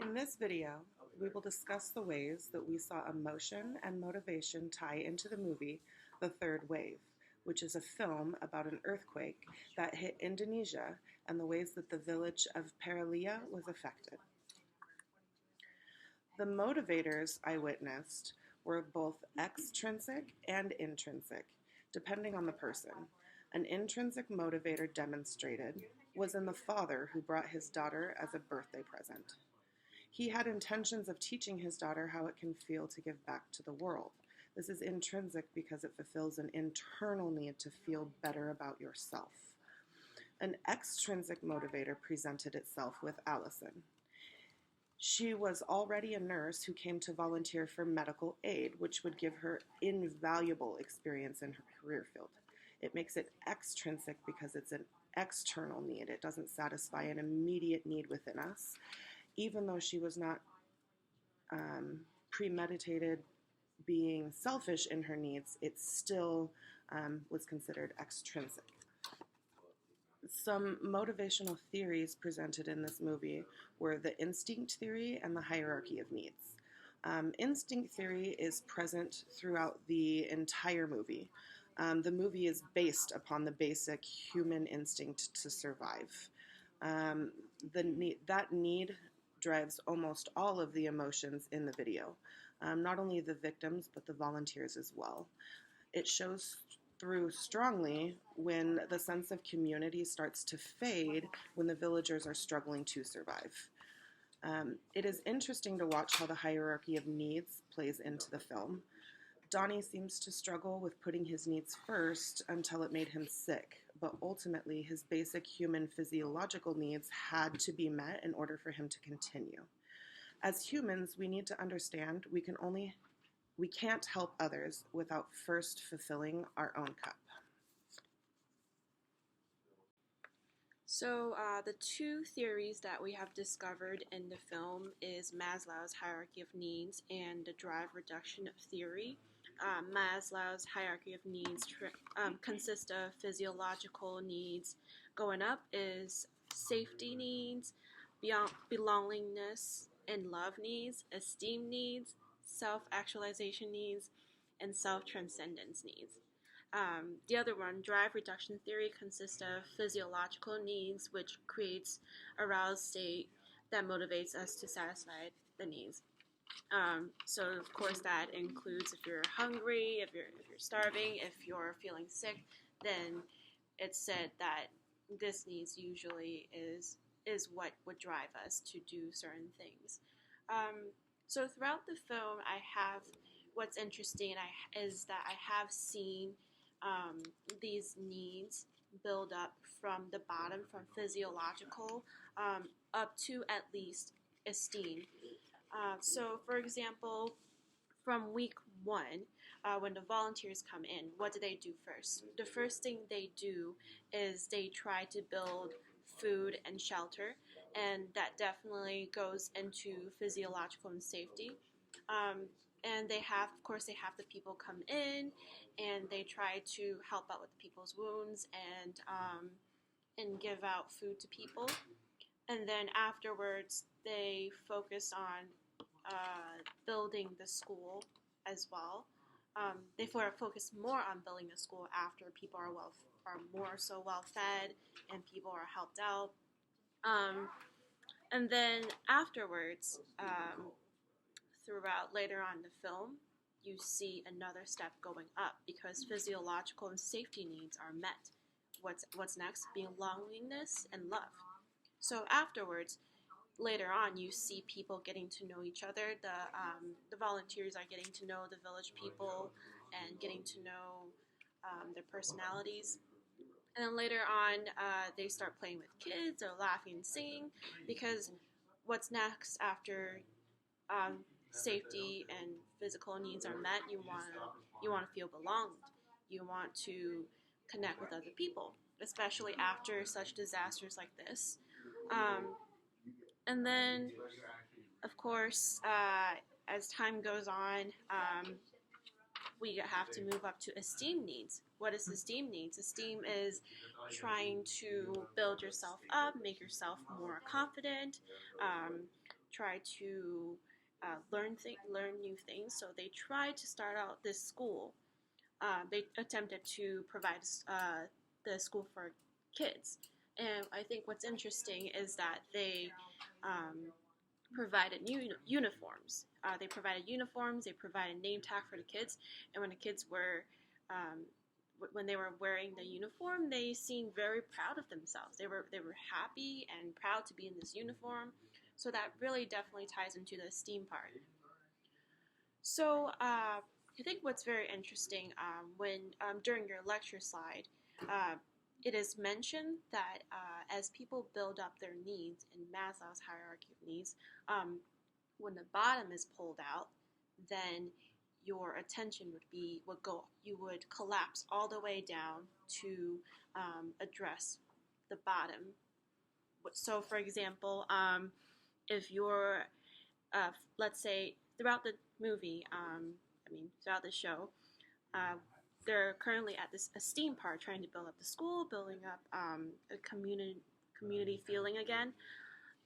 In this video, we will discuss the ways that we saw emotion and motivation tie into the movie The Third Wave, which is a film about an earthquake that hit Indonesia and the ways that the village of Paralia was affected. The motivators I witnessed were both extrinsic and intrinsic, depending on the person. An intrinsic motivator demonstrated was in the father who brought his daughter as a birthday present. He had intentions of teaching his daughter how it can feel to give back to the world. This is intrinsic because it fulfills an internal need to feel better about yourself. An extrinsic motivator presented itself with Allison. She was already a nurse who came to volunteer for medical aid, which would give her invaluable experience in her career field. It makes it extrinsic because it's an external need. It doesn't satisfy an immediate need within us. Even though she was not premeditated being selfish in her needs, it still was considered extrinsic. Some motivational theories presented in this movie were the instinct theory and the hierarchy of needs. Instinct theory is present throughout the entire movie. The movie is based upon the basic human instinct to survive. That need drives almost all of the emotions in the video, not only the victims, but the volunteers as well. It shows through strongly when the sense of community starts to fade when the villagers are struggling to survive. It is interesting to watch how the hierarchy of needs plays into the film. Donnie seems to struggle with putting his needs first until it made him sick, but ultimately his basic human physiological needs had to be met in order for him to continue. As humans, we need to understand we can't help others without first fulfilling our own cup. So the two theories that we have discovered in the film is Maslow's hierarchy of needs and the drive reduction theory. Maslow's hierarchy of needs consists of physiological needs. Going up is safety needs, belongingness and love needs, esteem needs, self-actualization needs, and self-transcendence needs. The other one, drive reduction theory, consists of physiological needs, which creates a aroused state that motivates us to satisfy the needs. So of course that includes if you're hungry, if you're starving, if you're feeling sick, then it's said that this needs usually is what would drive us to do certain things. So throughout the film, what's interesting is that I have seen these needs build up from the bottom, from physiological up to at least esteem. So, for example, from week one, when the volunteers come in, what do they do first? The first thing they do is they try to build food and shelter, and that definitely goes into physiological and safety. And of course, they have the people come in, and they try to help out with people's wounds and give out food to people. And then afterwards, they focus on building the school as well. They focus more on building the school after people are more so well fed and people are helped out. And then afterwards, throughout later on in the film, you see another step going up because physiological and safety needs are met. What's next? Belongingness and love. So afterwards, later on, you see people getting to know each other. The volunteers are getting to know the village people and getting to know their personalities. And then later on, they start playing with kids or laughing and singing because what's next after safety and physical needs are met? You want to feel belonged. You want to connect with other people, especially after such disasters like this. And then, of course, as time goes on, we have to move up to esteem needs. What is esteem needs? Esteem is trying to build yourself up, make yourself more confident, try to learn new things. So they tried to start out this school. They attempted to provide the school for kids. And I think what's interesting is that they provided uniforms. They provided uniforms. They provided name tag for the kids. And when the kids were when they were wearing the uniform, they seemed very proud of themselves. They were happy and proud to be in this uniform. So that really definitely ties into the STEAM part. So I think what's very interesting when during your lecture slide, it is mentioned that as people build up their needs in Maslow's hierarchy of needs, when the bottom is pulled out, then your attention you would collapse all the way down to address the bottom. So, for example, if you're, let's say, throughout the movie, throughout the show, they're currently at this STEAM part, trying to build up the school, building up a community feeling again,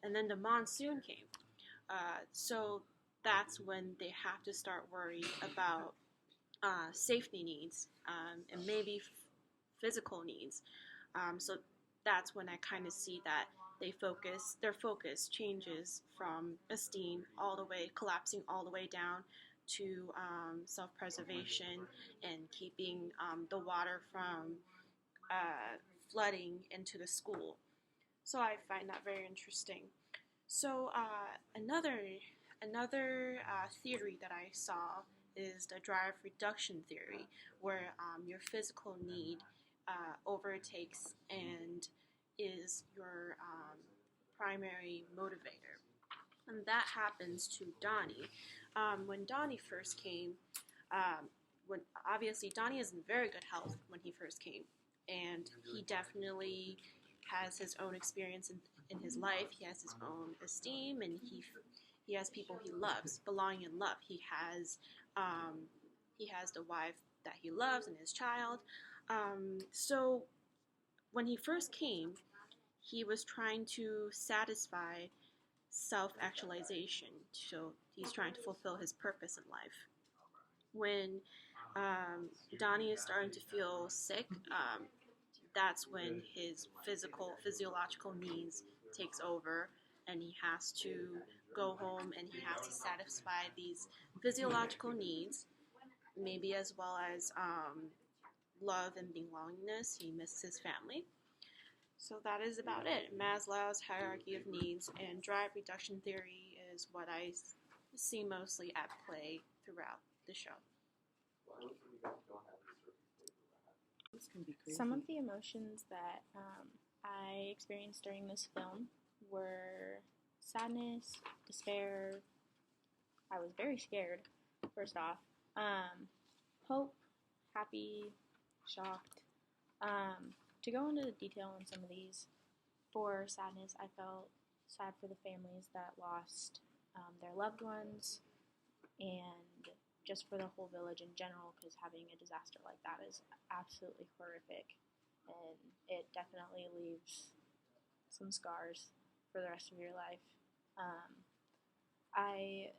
and then the monsoon came. So that's when they have to start worrying about safety needs and maybe physical needs. So that's when I kind of see that their focus changes from esteem collapsing all the way down to self-preservation and keeping the water from flooding into the school. So I find that very interesting. So another theory that I saw is the drive reduction theory, where your physical need overtakes and is your primary motivator. And that happens to Donnie. When Donnie first came, obviously Donnie is in very good health when he first came, and he definitely has his own experience in his life. He has his own esteem, and he has people he loves, belonging and love. He has the wife that he loves and his child. So when he first came, he was trying to satisfy self-actualization. So he's trying to fulfill his purpose in life. When Donnie is starting to feel sick, that's when his physiological needs takes over, and he has to go home and he has to satisfy these physiological needs, maybe as well as love and belongingness. He misses his family. So that is about it. Maslow's hierarchy of needs and drive reduction theory is what I see mostly at play throughout the show. Some of the emotions that I experienced during this film were sadness, despair. I was very scared, first off. Hope, happy, shocked. To go into the detail on some of these, for sadness, I felt sad for the families that lost their loved ones, and just for the whole village in general, because having a disaster like that is absolutely horrific, and it definitely leaves some scars for the rest of your life. I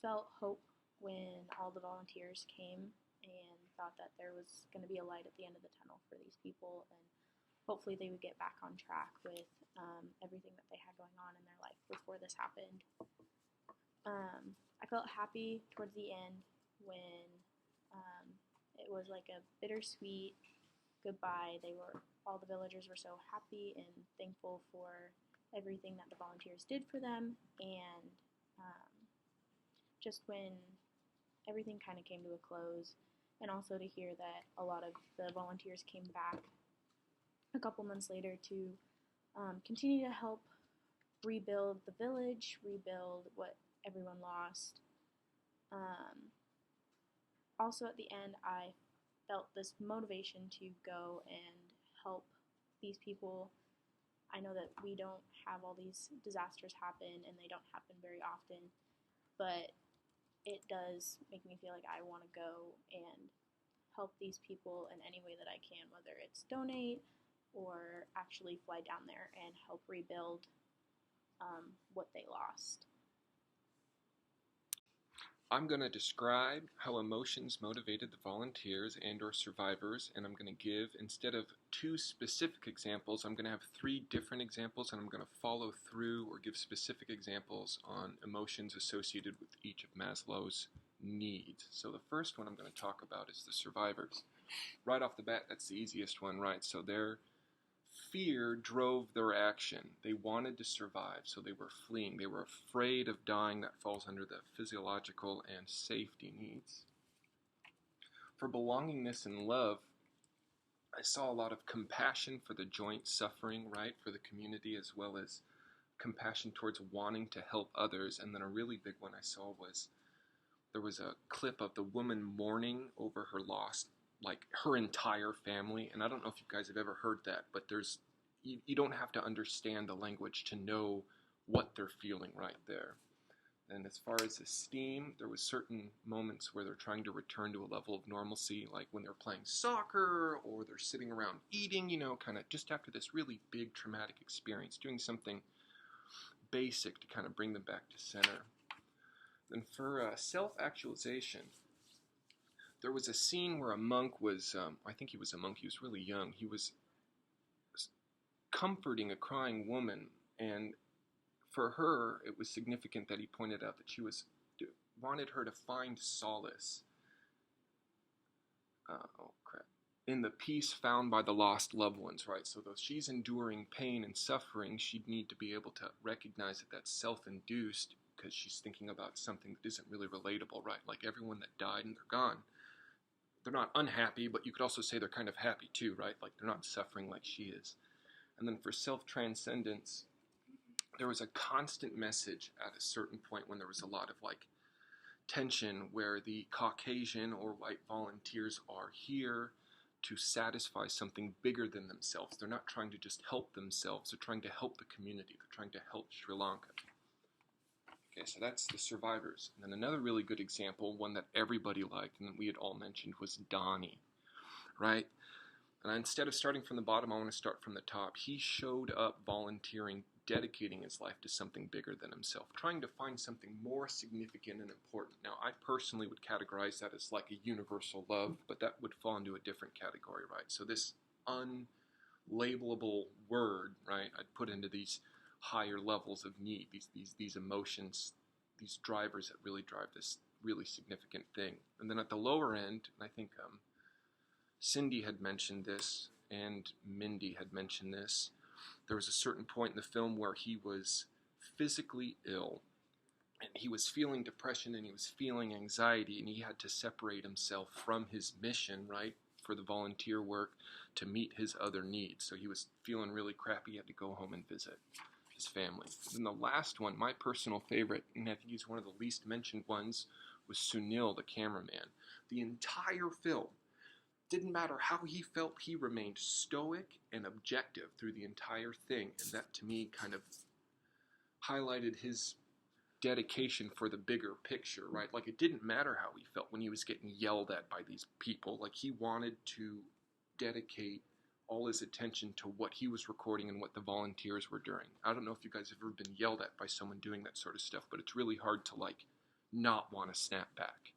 felt hope when all the volunteers came and thought that there was going to be a light at the end of the tunnel for these people, and hopefully they would get back on track with everything that they had going on in their life before this happened. I felt happy towards the end when it was like a bittersweet goodbye. All the villagers were so happy and thankful for everything that the volunteers did for them, and just when everything kind of came to a close, and also to hear that a lot of the volunteers came back a couple months later to continue to help rebuild the village, rebuild what everyone lost. Also at the end, I felt this motivation to go and help these people. I know that we don't have all these disasters happen, and they don't happen very often, but it does make me feel like I want to go and help these people in any way that I can, whether it's donate or actually fly down there and help rebuild what they lost. I'm going to describe how emotions motivated the volunteers and or survivors, and I'm going to give, instead of 2 specific examples, I'm going to have 3 different examples, and I'm going to follow through or give specific examples on emotions associated with each of Maslow's needs. So the first one I'm going to talk about is the survivors. Right off the bat, that's the easiest one, right? So their fear drove their action. They wanted to survive, so they were fleeing. They were afraid of dying. That falls under the physiological and safety needs. For belongingness and love, I saw a lot of compassion for the joint suffering, right, for the community, as well as compassion towards wanting to help others. And then a really big one I saw was, there was a clip of the woman mourning over her loss, like her entire family. And I don't know if you guys have ever heard that, but you don't have to understand the language to know what they're feeling right there. And as far as esteem, there was certain moments where they're trying to return to a level of normalcy, like when they're playing soccer or they're sitting around eating, kind of just after this really big traumatic experience, doing something basic to kind of bring them back to center. Then for self-actualization, there was a scene where a monk was, I think he was a monk, he was really young, he was comforting a crying woman, and for her, it was significant that he pointed out that she wanted her to find solace in the peace found by the lost loved ones, right? So though she's enduring pain and suffering, she'd need to be able to recognize that that's self-induced, because she's thinking about something that isn't really relatable, right? Like everyone that died and they're gone. They're not unhappy, but you could also say they're kind of happy too, right? Like they're not suffering like she is. And then for self-transcendence, there was a constant message at a certain point when there was a lot of tension, where the Caucasian or white volunteers are here to satisfy something bigger than themselves. They're not trying to just help themselves, they're trying to help the community, they're trying to help Sri Lanka. Okay, so that's the survivors. And then another really good example, one that everybody liked and that we had all mentioned, was Donnie, right? And instead of starting from the bottom, I want to start from the top. He showed up volunteering, dedicating his life to something bigger than himself, trying to find something more significant and important. Now, I personally would categorize that as like a universal love, but that would fall into a different category, right? So this unlabelable word, right, I'd put into these higher levels of need, these emotions, these drivers that really drive this really significant thing. And then at the lower end, I think Cindy had mentioned this and Mindy had mentioned this, there was a certain point in the film where he was physically ill and he was feeling depression and he was feeling anxiety, and he had to separate himself from his mission, right, for the volunteer work to meet his other needs. So he was feeling really crappy, he had to go home and visit his family. And the last one, my personal favorite, and I think he's one of the least mentioned ones, was Sunil, the cameraman. The entire film, didn't matter how he felt, he remained stoic and objective through the entire thing. And that, to me, kind of highlighted his dedication for the bigger picture, right? Like, it didn't matter how he felt when he was getting yelled at by these people. Like, he wanted to dedicate all his attention to what he was recording and what the volunteers were doing. I don't know if you guys have ever been yelled at by someone doing that sort of stuff, but it's really hard to, not want to snap back.